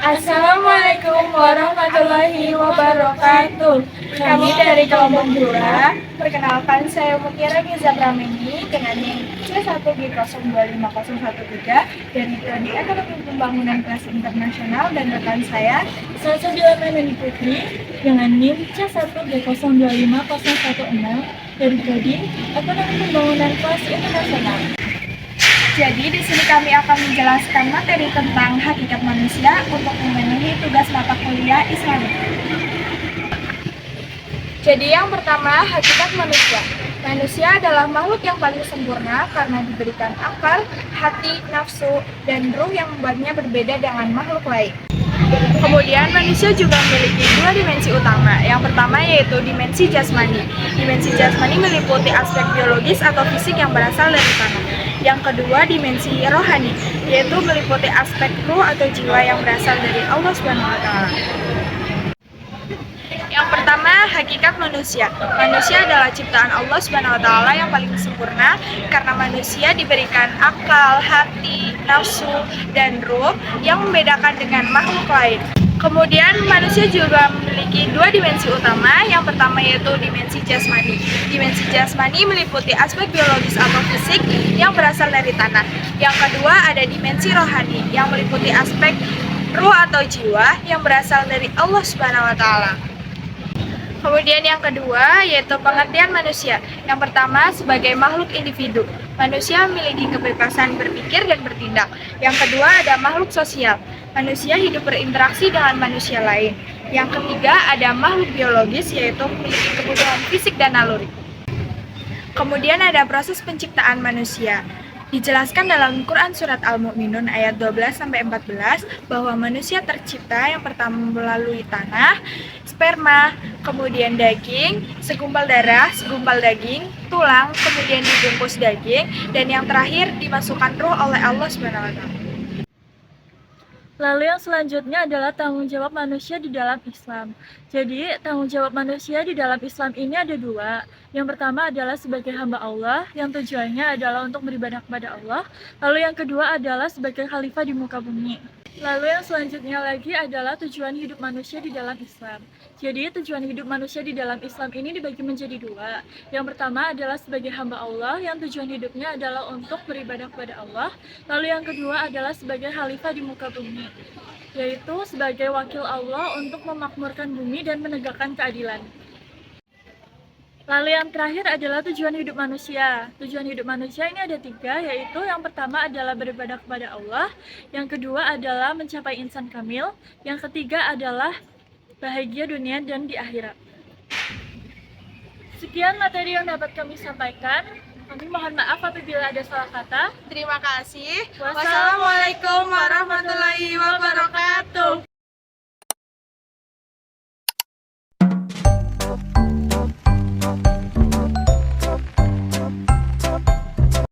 Assalamualaikum warahmatullahi wabarakatuh. Kami dari kelompok 2. Perkenalkan, saya Mutiara Giza Prameni dengan NIM C1G025013 dari Prodi Ekonomi Pembangunan Kelas Internasional, dan rekan saya Salsabila Meneni Putri dengan NIM C1G025016 dari Prodi Ekonomi Pembangunan Kelas Internasional. Jadi di sini kami akan menjelaskan materi tentang hakikat manusia untuk memenuhi tugas mata kuliah Islami. Jadi yang pertama, hakikat manusia. Manusia adalah makhluk yang paling sempurna karena diberikan akal, hati, nafsu, dan ruh yang membuatnya berbeda dengan makhluk lain. Kemudian manusia juga memiliki dua dimensi utama. Yang pertama yaitu dimensi jasmani. Dimensi jasmani meliputi aspek biologis atau fisik yang berasal dari tanah. Yang kedua dimensi rohani, yaitu meliputi aspek ruh atau jiwa yang berasal dari Allah SWT. Yang pertama, hakikat manusia. Manusia adalah ciptaan Allah SWT yang paling sempurna karena manusia diberikan akal, hati, nafsu, dan ruh yang membedakan dengan makhluk lain. Kemudian manusia juga memiliki dua dimensi utama. Yang pertama yaitu dimensi jasmani. Dimensi jasmani meliputi aspek biologis atau fisik yang berasal dari tanah. Yang kedua ada dimensi rohani yang meliputi aspek ruh atau jiwa yang berasal dari Allah Subhanahu wa taala. Kemudian yang kedua yaitu pengertian manusia. Yang pertama sebagai makhluk individu. Manusia memiliki kebebasan berpikir dan bertindak. Yang kedua ada makhluk sosial. Manusia hidup berinteraksi dengan manusia lain. Yang ketiga ada makhluk biologis, yaitu memiliki kebutuhan fisik dan naluri. Kemudian ada proses penciptaan manusia. Dijelaskan dalam Quran Surat Al-Mu'minun ayat 12-14 bahwa manusia tercipta yang pertama melalui tanah, sperma, kemudian daging, segumpal darah, segumpal daging, tulang, kemudian dibungkus daging, dan yang terakhir dimasukkan ruh oleh Allah SWT. Lalu yang selanjutnya adalah tanggung jawab manusia di dalam Islam. Jadi, tanggung jawab manusia di dalam Islam ini ada dua. Yang pertama adalah sebagai hamba Allah, yang tujuannya adalah untuk beribadah kepada Allah. Lalu yang kedua adalah sebagai khalifah di muka bumi. Lalu yang selanjutnya lagi adalah tujuan hidup manusia di dalam Islam. Jadi tujuan hidup manusia di dalam Islam ini dibagi menjadi dua. Yang pertama adalah sebagai hamba Allah, yang tujuan hidupnya adalah untuk beribadah kepada Allah. Lalu yang kedua adalah sebagai khalifah di muka bumi, yaitu sebagai wakil Allah untuk memakmurkan bumi dan menegakkan keadilan. Lalu yang terakhir adalah tujuan hidup manusia. Tujuan hidup manusia ini ada tiga, yaitu yang pertama adalah beribadah kepada Allah, yang kedua adalah mencapai insan kamil, yang ketiga adalah bahagia dunia dan di akhirat. Sekian materi yang dapat kami sampaikan. Kami mohon maaf apabila ada salah kata. Terima kasih. Wassalamualaikum warahmatullahi